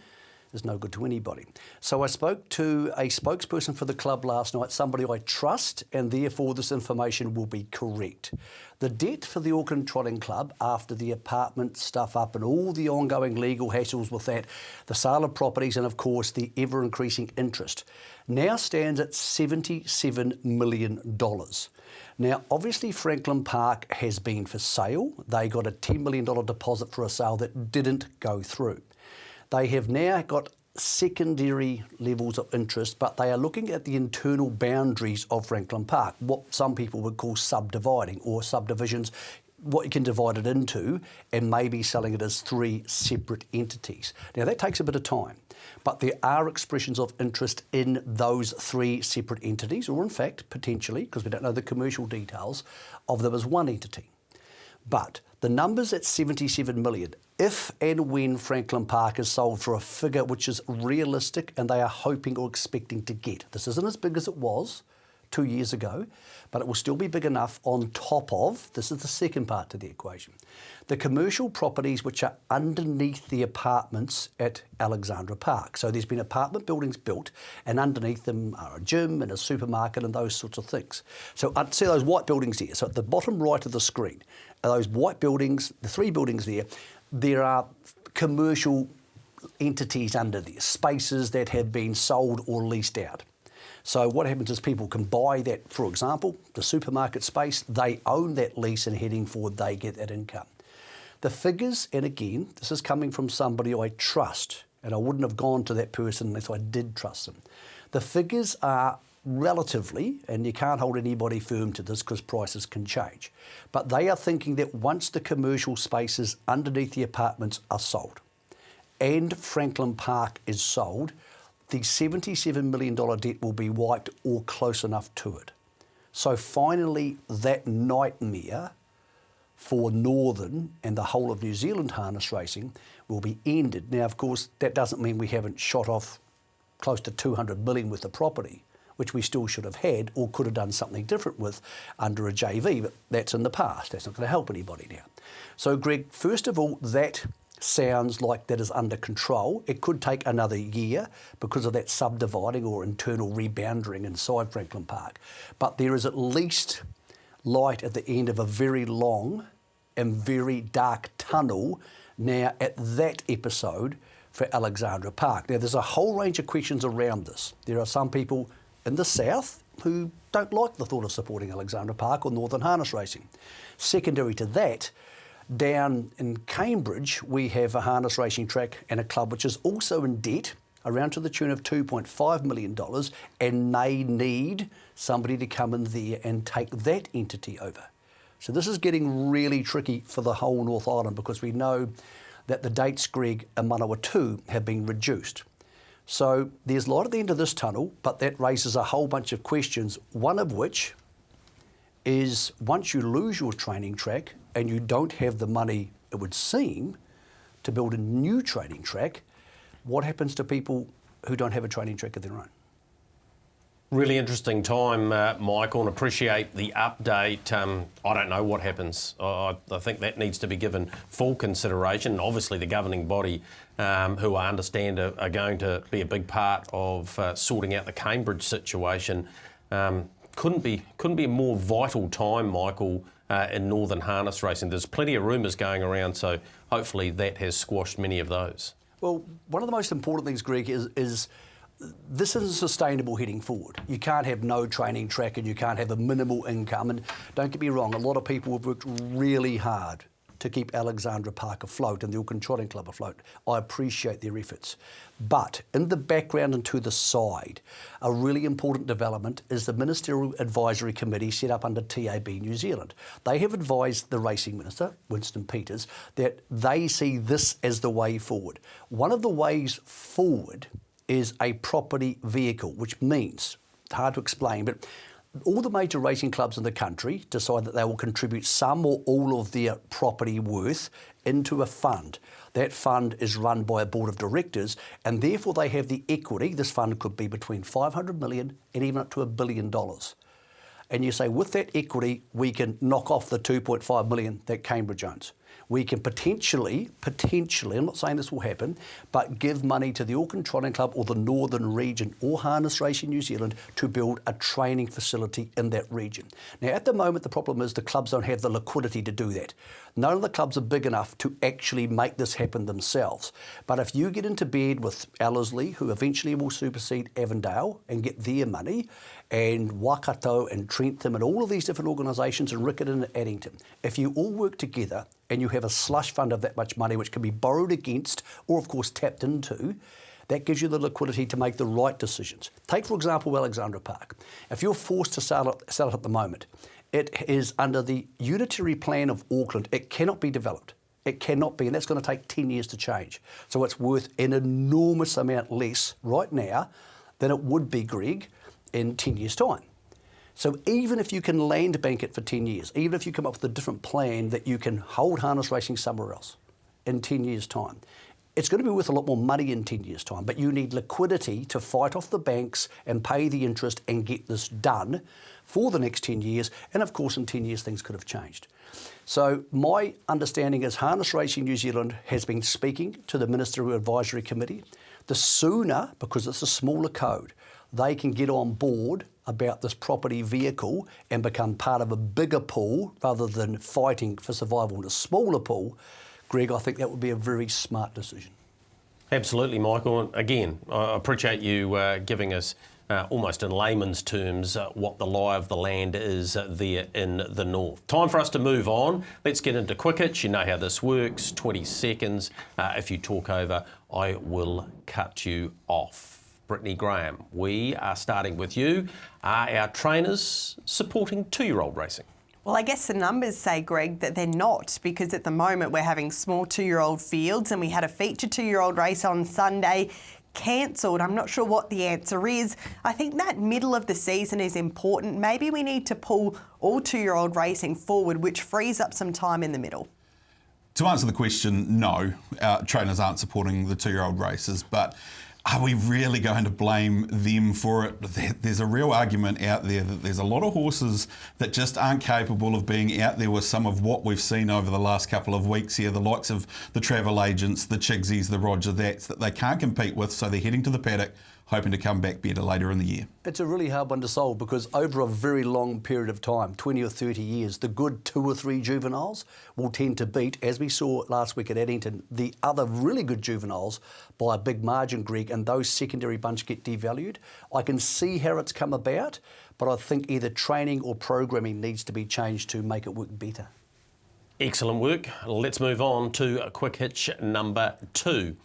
is no good to anybody. So I spoke to a spokesperson for the club last night, somebody I trust, and therefore this information will be correct. The debt for the Auckland Trotting Club, after the apartment stuff up and all the ongoing legal hassles with that, the sale of properties and of course the ever-increasing interest, now stands at $77 million. Now, obviously Franklin Park has been for sale. They got a $10 million deposit for a sale that didn't go through. They have now got secondary levels of interest, but they are looking at the internal boundaries of Franklin Park, what some people would call subdividing or subdivisions, what you can divide it into, and maybe selling it as 3 separate entities. Now, that takes a bit of time, but there are expressions of interest in those 3 separate entities, or in fact, potentially, because we don't know the commercial details, of them as one entity. But the number's at 77 million. If and when Franklin Park is sold for a figure which is realistic and they are hoping or expecting to get. This isn't as big as it was 2 years ago, but it will still be big enough on top of, this is the second part to the equation, the commercial properties which are underneath the apartments at Alexandra Park. So there's been apartment buildings built, and underneath them are a gym and a supermarket and those sorts of things. So I'd see those white buildings there. So at the bottom right of the screen are those white buildings, the 3 buildings there. There are commercial entities under there, spaces that have been sold or leased out. So what happens is people can buy that, for example, the supermarket space, they own that lease, and heading forward they get that income. The figures, and again, this is coming from somebody I trust, and I wouldn't have gone to that person unless I did trust them. The figures are relatively, and you can't hold anybody firm to this because prices can change, but they are thinking that once the commercial spaces underneath the apartments are sold and Franklin Park is sold, the $77 million debt will be wiped or close enough to it. So finally, that nightmare for Northern and the whole of New Zealand harness racing will be ended. Now, of course, that doesn't mean we haven't shot off close to 200 million worth of property, which we still should have had or could have done something different with under a JV, but that's in the past. That's not going to help anybody now. So, Greg, first of all, that sounds like that is under control. It could take another year because of that subdividing or internal rebounding inside Franklin Park. But there is at least light at the end of a very long and very dark tunnel now at that episode for Alexandra Park. Now, there's a whole range of questions around this. There are some people in the south who don't like the thought of supporting Alexandra Park or Northern harness racing. Secondary to that, down in Cambridge, we have a harness racing track and a club which is also in debt, around to the tune of $2.5 million, and they need somebody to come in there and take that entity over. So this is getting really tricky for the whole North Island because we know that the dates, Greg, in Manawatu have been reduced. So there's light at the end of this tunnel, but that raises a whole bunch of questions, one of which is once you lose your training track and you don't have the money, it would seem, to build a new training track, what happens to people who don't have a training track of their own? Really interesting time, Michael, and appreciate the update. I don't know what happens. I think that needs to be given full consideration. Obviously, the governing body, who I understand are going to be a big part of sorting out the Cambridge situation, couldn't be a more vital time, Michael, in Northern harness racing. There's plenty of rumours going around, so hopefully that has squashed many of those. Well, one of the most important things, Greg, is this isn't sustainable heading forward. You can't have no training track and you can't have a minimal income. And don't get me wrong, a lot of people have worked really hard to keep Alexandra Park afloat and the Auckland Trotting Club afloat. I appreciate their efforts. But in the background and to the side, a really important development is the Ministerial Advisory Committee set up under TAB New Zealand. They have advised the Racing Minister, Winston Peters, that they see this as the way forward. One of the ways forward is a property vehicle, which means, it's hard to explain, but all the major racing clubs in the country decide that they will contribute some or all of their property worth into a fund. That fund is run by a board of directors and therefore they have the equity. This fund could be between 500 million and even up to $1 billion. And you say, with that equity, we can knock off the 2.5 million that Cambridge owns. We can potentially, I'm not saying this will happen, but give money to the Auckland Trotting Club or the Northern region or Harness Racing New Zealand to build a training facility in that region. Now, at the moment, the problem is the clubs don't have the liquidity to do that. None of the clubs are big enough to actually make this happen themselves. But if you get into bed with Ellerslie, who eventually will supersede Avondale and get their money, and Waikato and Trentham and all of these different organisations and Riccarton and Addington, if you all work together and you have a slush fund of that much money which can be borrowed against or of course tapped into, that gives you the liquidity to make the right decisions. Take for example Alexandra Park. If you're forced to sell it at the moment, it is under the unitary plan of Auckland. It cannot be developed. It cannot be, and that's going to take 10 years to change. So it's worth an enormous amount less right now than it would be, Greg, in 10 years' time. So even if you can land bank it for 10 years, even if you come up with a different plan that you can hold harness racing somewhere else in 10 years' time, it's going to be worth a lot more money in 10 years' time, but you need liquidity to fight off the banks and pay the interest and get this done for the next 10 years. And of course, in 10 years, things could have changed. So my understanding is Harness Racing New Zealand has been speaking to the Ministerial Advisory Committee. The sooner, because it's a smaller code, they can get on board about this property vehicle and become part of a bigger pool rather than fighting for survival in a smaller pool, Greg, I think that would be a very smart decision. Absolutely, Michael. And again, I appreciate you giving us almost in layman's terms what the lie of the land is there in the north. Time for us to move on. Let's get into Quick Hitch. You know how this works. 20 seconds. If you talk over, I will cut you off. Brittany Graham, we are starting with you. Are our trainers supporting 2-year-old racing? Well, I guess the numbers say, Greg, that they're not, because at the moment we're having small 2-year-old fields and we had a feature 2-year-old race on Sunday. cancelled. I'm not sure what the answer is. I think that middle of the season is important. Maybe we need to pull all 2-year-old racing forward, which frees up some time in the middle. To answer the question, no, trainers aren't supporting the 2-year-old races, but are we really going to blame them for it? There's a real argument out there that there's a lot of horses that just aren't capable of being out there with some of what we've seen over the last couple of weeks here, the likes of the Travel Agents, the Chigsies, the Roger That's, that they can't compete with, so they're heading to the paddock, hoping to come back better later in the year. It's a really hard one to solve because over a very long period of time, 20 or 30 years, the good 2 or 3 juveniles will tend to beat, as we saw last week at Addington, the other really good juveniles by a big margin, Greg, and those secondary bunch get devalued. I can see how it's come about, but I think either training or programming needs to be changed to make it work better. Excellent work. Let's move on to a quick hitch number 2.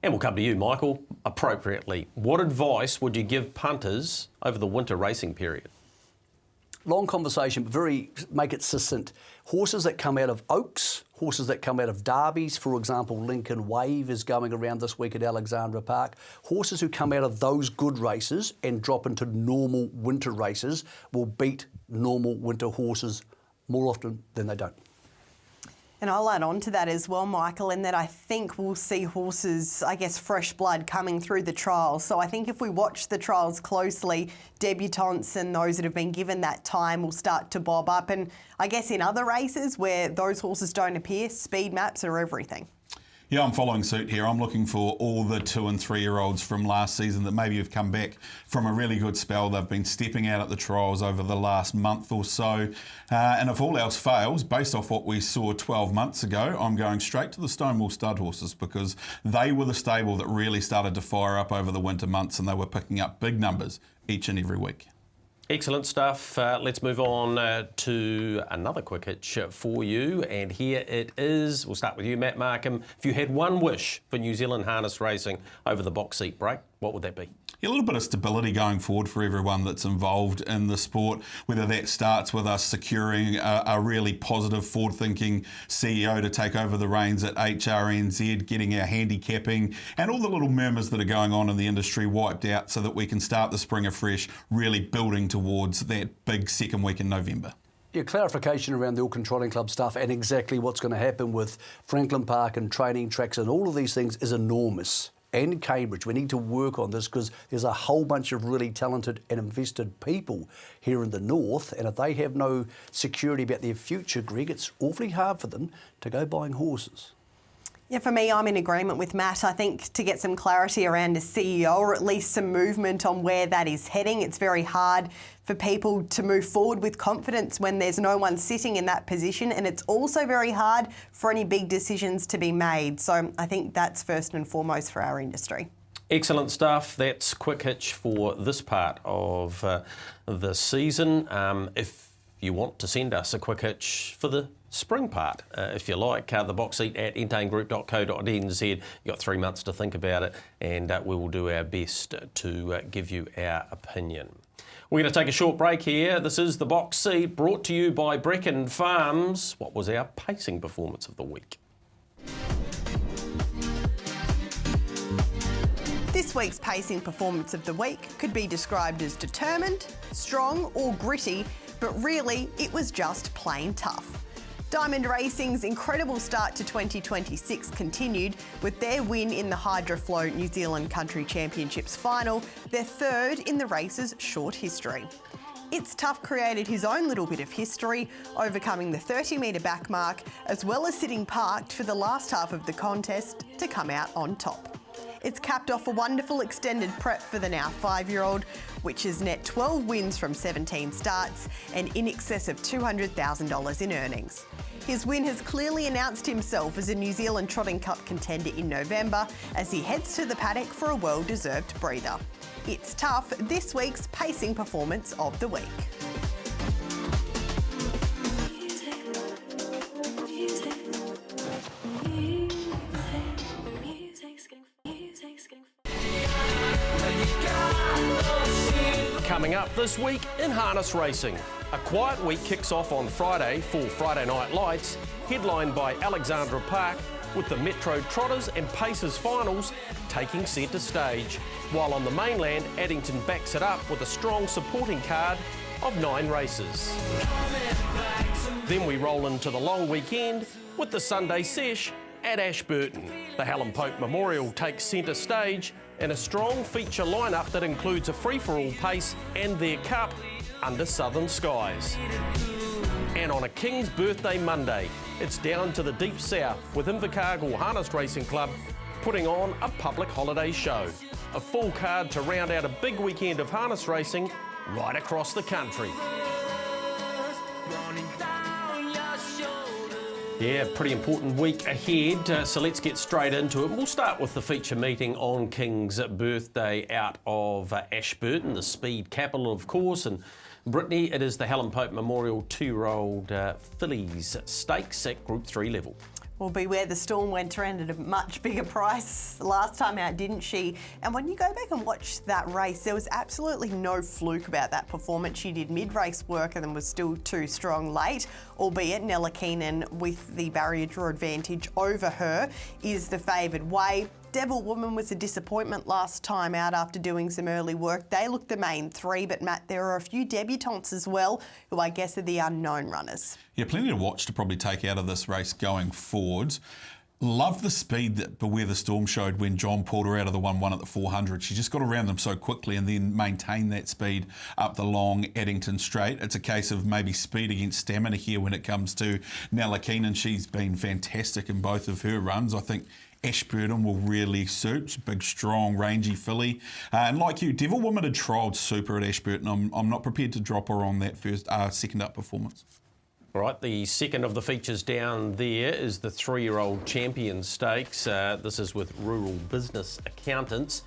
And we'll come to you, Michael, appropriately. What advice would you give punters over the winter racing period? Long conversation, but make it succinct. Horses that come out of Oaks, horses that come out of Derbies, for example, Lincoln Wave is going around this week at Alexandra Park. Horses who come out of those good races and drop into normal winter races will beat normal winter horses more often than they don't. And I'll add on to that as well, Michael, in that I think we'll see horses, I guess, fresh blood coming through the trials. So I think if we watch the trials closely, debutants and those that have been given that time will start to bob up. And I guess in other races where those horses don't appear, speed maps are everything. Yeah, I'm following suit here. I'm looking for all the 2 and 3-year-olds from last season that maybe have come back from a really good spell. They've been stepping out at the trials over the last month or so. And if all else fails, based off what we saw 12 months ago, I'm going straight to the Stonewall stud horses because they were the stable that really started to fire up over the winter months and they were picking up big numbers each and every week. Excellent stuff. Let's move on to another quick hitch for you. And here it is. We'll start with you, Matt Markham. If you had one wish for New Zealand harness racing over the box seat break, what would that be? A little bit of stability going forward for everyone that's involved in the sport, whether that starts with us securing a really positive, forward-thinking CEO to take over the reins at HRNZ, getting our handicapping and all the little murmurs that are going on in the industry wiped out so that we can start the spring afresh, really building towards that big second week in November. Yeah, clarification around the Auckland Trotting Club stuff and exactly what's going to happen with Franklin Park and training tracks and all of these things is enormous. And Cambridge, we need to work on this because there's a whole bunch of really talented and invested people here in the north, and if they have no security about their future, Greg, it's awfully hard for them to go buying horses. Yeah, for me, I'm in agreement with Matt. I think to get some clarity around a CEO or at least some movement on where that is heading, it's very hard for people to move forward with confidence when there's no one sitting in that position, and it's also very hard for any big decisions to be made. So I think that's first and foremost for our industry. Excellent stuff. That's quick hitch for this part of the season. If you want to send us a quick hitch for the spring part, if you like, the box seat at entaingroup.co.nz. You've got 3 months to think about it, and we will do our best to give you our opinion. We're going to take a short break here. This is The Box Seat, brought to you by Brecon Farms. What was our pacing performance of the week? This week's pacing performance of the week could be described as determined, strong or gritty, but really it was just plain tough. Diamond Racing's incredible start to 2026 continued with their win in the Hydroflow New Zealand Country Championships final, their third in the race's short history. It's Tough created his own little bit of history, overcoming the 30-metre back mark, as well as sitting parked for the last half of the contest to come out on top. It's capped off a wonderful extended prep for the now 5-year-old, which has net 12 wins from 17 starts and in excess of $200,000 in earnings. His win has clearly announced himself as a New Zealand Trotting Cup contender in November as he heads to the paddock for a well-deserved breather. It's Tough, this week's pacing performance of the week. Coming up this week in harness racing. A quiet week kicks off on Friday for Friday Night Lights, headlined by Alexandra Park, with the Metro Trotters and Pacers finals taking centre stage, while on the mainland, Addington backs it up with a strong supporting card of 9 races. Then we roll into the long weekend with the Sunday sesh at Ashburton. The Helen Pope Memorial takes centre stage in a strong feature lineup that includes a free-for-all pace and their cup under southern skies. And on a King's Birthday Monday, it's down to the deep south with Invercargill Harness Racing Club putting on a public holiday show. A full card to round out a big weekend of harness racing right across the country. Yeah, pretty important week ahead, so let's get straight into it. We'll start with the feature meeting on King's Birthday out of Ashburton, the speed capital, of course. And Brittany, it is the Helen Pope Memorial 2-year-old fillies stakes at Group 3 level. Well, beware the storm went around at a much bigger price last time out, didn't she? And when you go back and watch that race, there was absolutely no fluke about that performance. She did mid-race work and then was still too strong late, albeit Nella Keenan with the barrier draw advantage over her is the favoured way. Devil Woman was a disappointment last time out after doing some early work. They looked the main 3, but Matt, there are a few debutantes as well, who I guess are the unknown runners. Yeah, plenty to watch to probably take out of this race going forward. Love the speed that Beware the Storm showed when John pulled her out of the 1-1 at the 400. She just got around them so quickly and then maintained that speed up the long Addington straight. It's a case of maybe speed against stamina here when it comes to Nella Keenan. She's been fantastic in both of her runs. I think Ashburton will really suit. Big, strong, rangy filly. And like you, Devil Woman had trialled super at Ashburton. I'm not prepared to drop her on that second up performance. All right, the second of the features down there is the 3-year-old Champion Stakes. This is with Rural Business Accountants.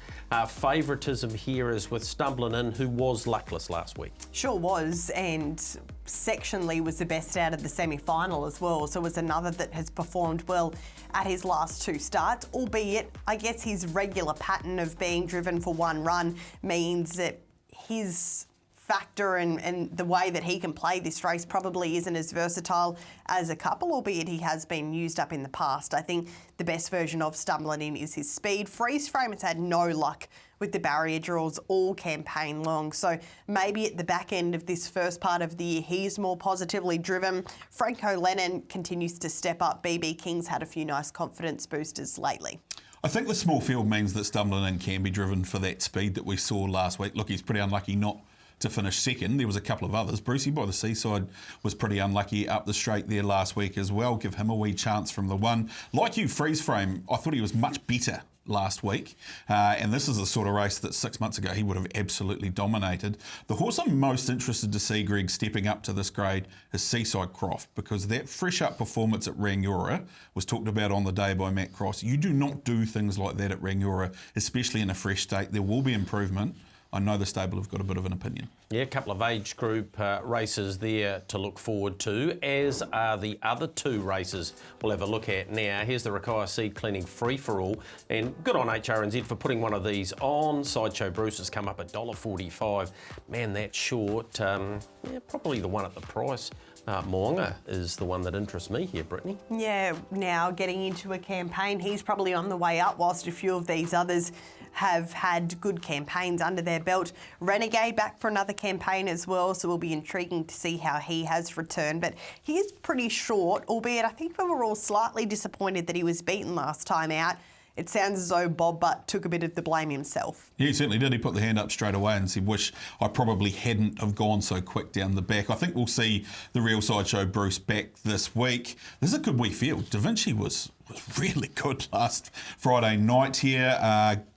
Favouritism here is with Stumblin' In, who was luckless last week. Sure was, and sectionally was the best out of the semi-final as well, so it was another that has performed well at his last 2 starts, albeit I guess his regular pattern of being driven for one run means that his factor and the way that he can play this race probably isn't as versatile as a couple, albeit he has been used up in the past. I think the best version of Stumbling In is his speed. Freeze Frame has had no luck with the barrier draws all campaign long, so maybe at the back end of this first part of the year he's more positively driven. Franco Lennon continues to step up. BB King's had a few nice confidence boosters lately. I think the small field means that Stumbling In can be driven for that speed that we saw last week. Look, he's pretty unlucky not to finish second. There was a couple of others. Brucey by the Seaside was pretty unlucky up the straight there last week as well. Give him a wee chance from the one. Like you, Freeze Frame, I thought he was much better last week. And this is the sort of race that 6 months ago he would have absolutely dominated. The horse I'm most interested to see, Greg, stepping up to this grade is Seaside Croft, because that fresh up performance at Rangiora was talked about on the day by Matt Cross. You do not do things like that at Rangiora, especially in a fresh state. There will be improvement. I know the stable have got a bit of an opinion. Yeah, a couple of age group races there to look forward to, as are the other 2 races we'll have a look at now. Here's the Rakaya Seed Cleaning Free-for-All, and good on HRNZ for putting one of these on. Sideshow Bruce has come up at $1.45. Man, that's short. Yeah, probably the one at the price. Moonga is the one that interests me here, Brittany. Yeah, now getting into a campaign, he's probably on the way up, whilst a few of these others have had good campaigns under their belt. Renegade back for another campaign as well, so it'll be intriguing to see how he has returned. But he is pretty short, albeit I think we were all slightly disappointed that he was beaten last time out. It sounds as though Bob Butt took a bit of the blame himself. Yeah, he certainly did. He put the hand up straight away and said, wish I probably hadn't have gone so quick down the back. I think we'll see the real Sideshow Bruce back this week. This is a good wee field. Da Vinci was really good last Friday night here.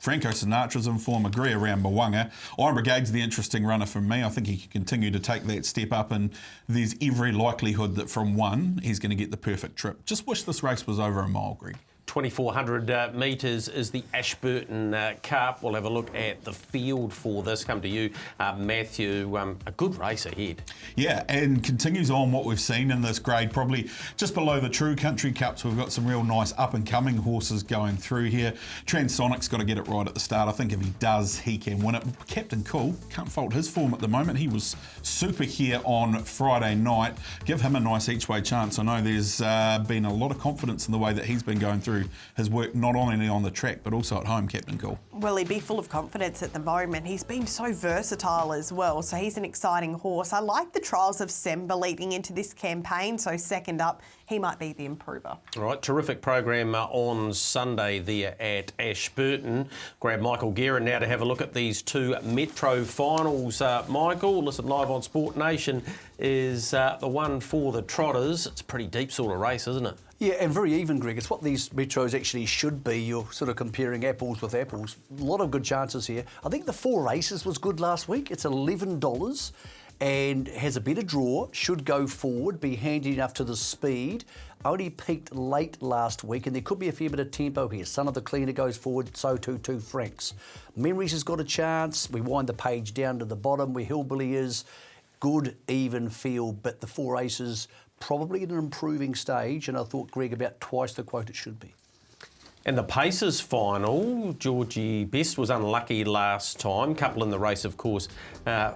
Franco Sinatra's in form, agree around Mwanga. Iron Brigade's the interesting runner for me. I think he can continue to take that step up, and there's every likelihood that from 1 he's going to get the perfect trip. Just wish this race was over a mile, Greg. 2,400 metres is the Ashburton Cup. We'll have a look at the field for this. Come to you, Matthew. A good race ahead. Yeah, and continues on what we've seen in this grade. Probably just below the True Country Cups, we've got some real nice up-and-coming horses going through here. Transonic's got to get it right at the start. I think if he does, he can win it. Captain Cool, can't fault his form at the moment. He was super here on Friday night. Give him a nice each-way chance. I know there's been a lot of confidence in the way that he's been going through through his work not only on the track but also at home, Captain Cool? Well, he'd be full of confidence at the moment. He's been so versatile as well, so he's an exciting horse. I like the trials of Semba leading into this campaign, so second up, he might be the improver. All right, terrific program on Sunday there at Ashburton. Grab Michael Guerin now to have a look at these two Metro finals. Michael, listen, live on Sport Nation is the one for the Trotters. It's a pretty deep sort of race, isn't it? Yeah, and very even, Greg. It's what these Metros actually should be. You're sort of comparing apples with apples. A lot of good chances here. I think the 4 races was good last week. It's $11 and has a better draw, should go forward, be handy enough to the speed. Only peaked late last week, and there could be a fair bit of tempo here. Son of the Cleaner goes forward, so too 2 Franks. Memories has got a chance. We wind the page down to the bottom where Hillbilly is. Good, even field, but the 4 races probably in an improving stage, and I thought, Greg, about twice the quote it should be. And the Pacers final, Georgie Best was unlucky last time. Couple in the race, of course,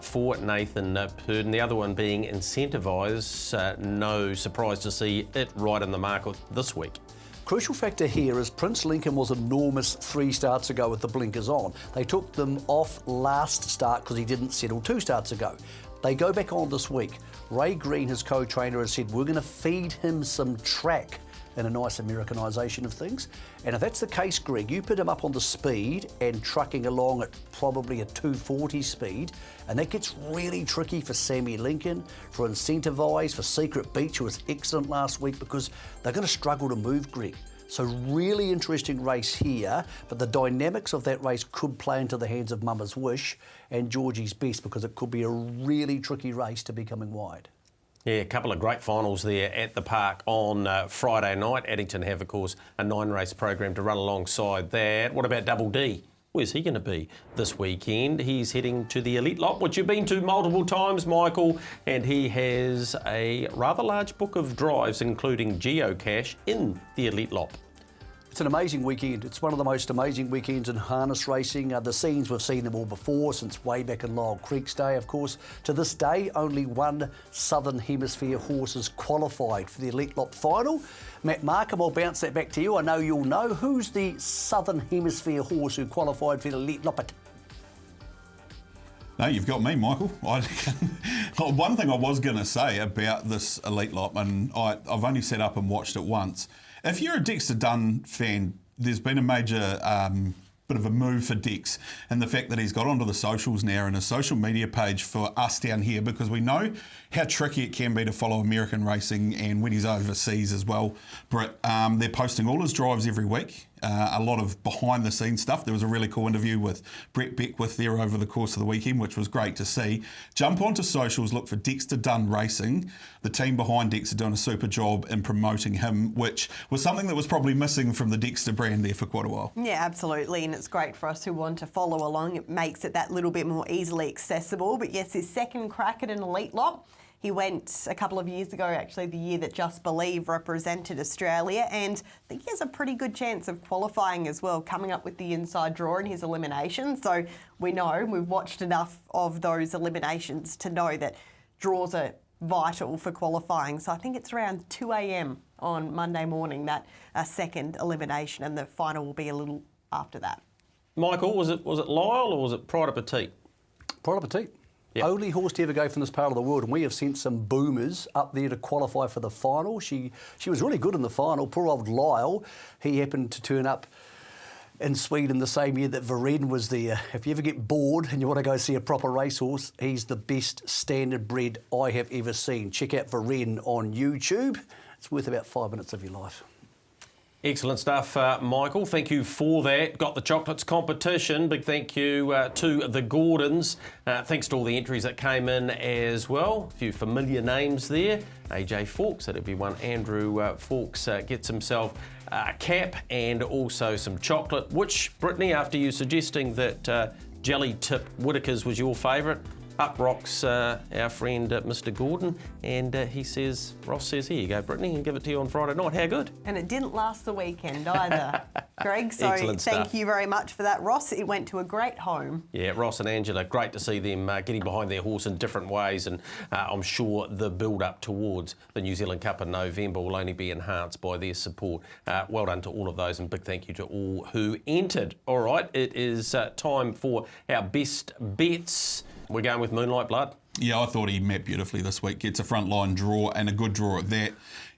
for Nathan Purdon. The other one being Incentivise. No surprise to see it right in the market this week. Crucial factor here is Prince Lincoln was enormous 3 starts ago with the blinkers on. They took them off last start because he didn't settle 2 starts ago. They go back on this week. Ray Green, his co-trainer, has said, we're going to feed him some track in a nice Americanisation of things. And if that's the case, Greg, you put him up on the speed and trucking along at probably a 240 speed, and that gets really tricky for Sammy Lincoln, for Incentivise, for Secret Beach, who was excellent last week, because they're going to struggle to move, Greg. So really interesting race here, but the dynamics of that race could play into the hands of Mama's Wish and Georgie's Best, because it could be a really tricky race to be coming wide. Yeah, a couple of great finals there at the park on Friday night. Addington have, of course, a 9-race program to run alongside that. What about Double D? Where's he going to be this weekend? He's heading to the Elite Lot, which you've been to multiple times, Michael, and he has a rather large book of drives, including geocache, in the Elite Lot. It's an amazing weekend. It's one of the most amazing weekends in harness racing. The scenes, we've seen them all before, since way back in Lyell Creek's day, of course. To this day, only one Southern Hemisphere horse has qualified for the Elite Lot final. Matt Markham, I'll bounce that back to you. I know you'll know. Who's the Southern Hemisphere horse who qualified for the Elite Lot? No, you've got me, Michael. One thing I was going to say about this Elite Lot, and I've only set up and watched it once. If you're a Dexter Dunn fan, there's been a major bit of a move for Dex, and the fact that he's got onto the socials now and a social media page for us down here, because we know how tricky it can be to follow American racing, and when he's overseas as well. But they're posting all his drives every week. A lot of behind the scenes stuff. There was a really cool interview with Brett Beckwith there over the course of the weekend, which was great to see. Jump onto socials, look for Dexter Dunn Racing. The team behind Dexter doing a super job in promoting him, which was something that was probably missing from the Dexter brand there for quite a while. Yeah, absolutely, and it's great for us who want to follow along. It makes it that little bit more easily accessible. But yes, his second crack at an Elite Lot. He went a couple of years ago, actually, the year that Just Believe represented Australia, and I think he has a pretty good chance of qualifying as well, coming up with the inside draw in his elimination. So we know, we've watched enough of those eliminations to know that draws are vital for qualifying. So I think it's around 2 a.m. on Monday morning, that second elimination, and the final will be a little after that. Michael, was it Lyle or was it Pride of Petite? Pride of Petite. Yep. Only horse to ever go from this part of the world, and we have sent some boomers up there to qualify for the final. She was really good in the final. Poor old Lyle, he happened to turn up in Sweden the same year that Vered was there. If you ever get bored and you want to go see a proper racehorse, he's the best standard bred I have ever seen. Check out Vered on YouTube. It's worth about 5 minutes of your life. Excellent stuff, Michael. Thank you for that. Got the chocolates competition. Big thank you to the Gordons. Thanks to all the entries that came in as well. A few familiar names there. AJ Fawkes, that'll be one. Andrew Fawkes gets himself a cap and also some chocolate, which, Brittany, after you suggesting that Jelly Tip Whittaker's was your favourite, Up rocks our friend Mr. Gordon, and he says, Ross says, here you go, Brittany, and give it to you on Friday night. How good? And it didn't last the weekend either, Greg. So Excellent thank stuff. you very much for that, Ross. It went to a great home. Yeah, Ross and Angela, great to see them getting behind their horse in different ways, and I'm sure the build-up towards the New Zealand Cup in November will only be enhanced by their support. Well done to all of those, and big thank you to all who entered. All right, it is time for our best bets. We're going with Moonlight Blood. Yeah, I thought he met beautifully this week. Gets a front line draw and a good draw at that.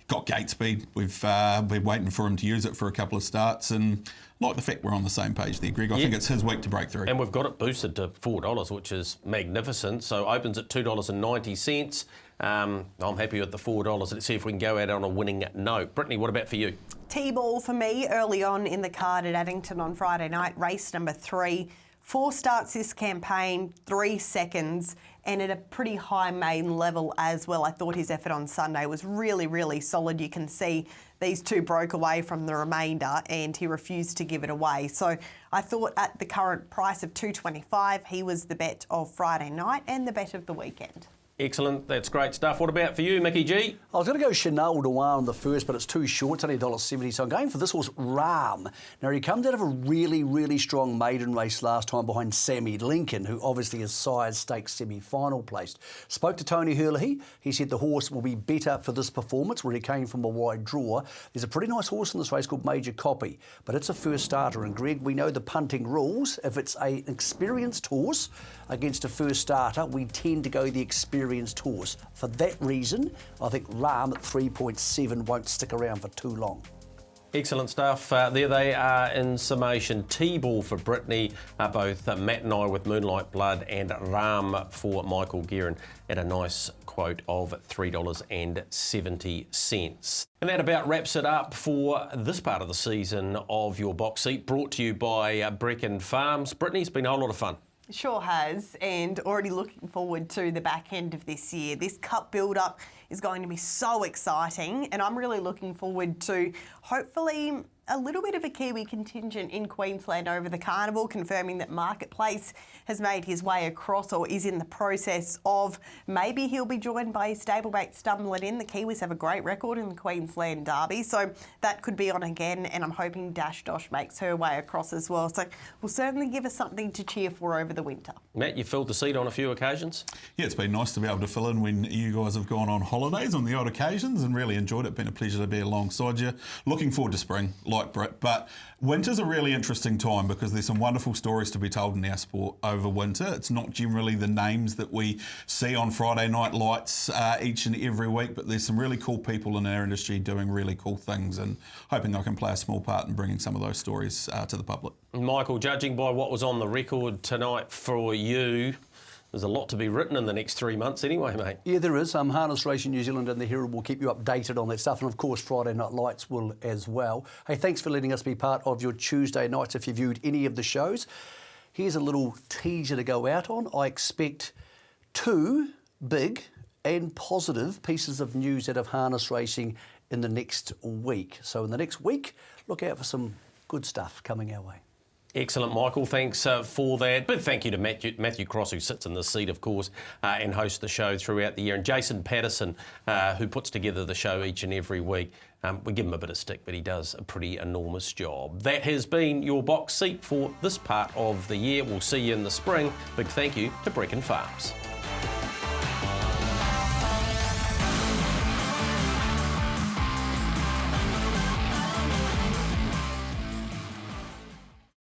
Got gate speed. We've been waiting for him to use it for a couple of starts, and like the fact we're on the same page there, Greg. I think it's his week to break through. And we've got it boosted to $4, which is magnificent. So opens at $2.90. I'm happy with the $4. Let's see if we can go out on a winning note. Brittany, what about for you? T-ball for me early on in the card at Addington on Friday night, race number 3. 4 starts this campaign, 3 seconds, and at a pretty high maiden level as well. I thought his effort on Sunday was really, really solid. You can see these 2 broke away from the remainder, and he refused to give it away. So I thought at the current price of $2.25, he was the bet of Friday night and the bet of the weekend. Excellent, that's great stuff. What about for you, Mickey G? I was going to go Chanel Noir on the first, but it's too short. It's only $1.70, so I'm going for this horse, Ram. Now, he comes out of a really, really strong maiden race last time behind Sammy Lincoln, who obviously is Sires Stakes semi-final placed. Spoke to Tony Hurley. He said the horse will be better for this performance, where he came from a wide draw. There's a pretty nice horse in this race called Major Copy, but it's a first starter. And, Greg, we know the punting rules. If it's an experienced horse against a first starter, we tend to go the experienced horse. For that reason, I think Ram at 3.7 won't stick around for too long. Excellent stuff. There they are in summation. T-ball for Brittany, both Matt and I with Moonlight Blood, and Ram for Michael Guerin at a nice quote of $3.70. And that about wraps it up for this part of the season of Your Box Seat, brought to you by Brecon Farms. Brittany, it's been a whole lot of fun. Sure has, and already looking forward to the back end of this year. This cup build-up is going to be so exciting, and I'm really looking forward to hopefully a little bit of a Kiwi contingent in Queensland over the carnival, confirming that Marketplace has made his way across or is in the process of. Maybe he'll be joined by his stablemate Stumbling In. The Kiwis have a great record in the Queensland Derby, so that could be on again, and I'm hoping Dash Dosh makes her way across as well. So will certainly give us something to cheer for over the winter. Matt, you filled the seat on a few occasions. Yeah, it's been nice to be able to fill in when you guys have gone on holidays on the odd occasions, and really enjoyed it. Been a pleasure to be alongside you. Looking forward to spring, like Brit, but winter's a really interesting time because there's some wonderful stories to be told in our sport over winter. It's not generally the names that we see on Friday night lights each and every week, but there's some really cool people in our industry doing really cool things, and hoping I can play a small part in bringing some of those stories to the public. Michael, judging by what was on the record tonight for you, there's a lot to be written in the next 3 months anyway, mate. Yeah, there is. Harness Racing New Zealand and the Herald will keep you updated on that stuff. And, of course, Friday Night Lights will as well. Hey, thanks for letting us be part of your Tuesday nights if you viewed any of the shows. Here's a little teaser to go out on. I expect 2 big and positive pieces of news out of harness racing in the next week. So in the next week, look out for some good stuff coming our way. Excellent, Michael. Thanks for that. Big thank you to Matthew Cross, who sits in the seat, of course, and hosts the show throughout the year, and Jason Patterson, who puts together the show each and every week. We give him a bit of stick, but he does a pretty enormous job. That has been Your Box Seat for this part of the year. We'll see you in the spring. Big thank you to Brecon Farms.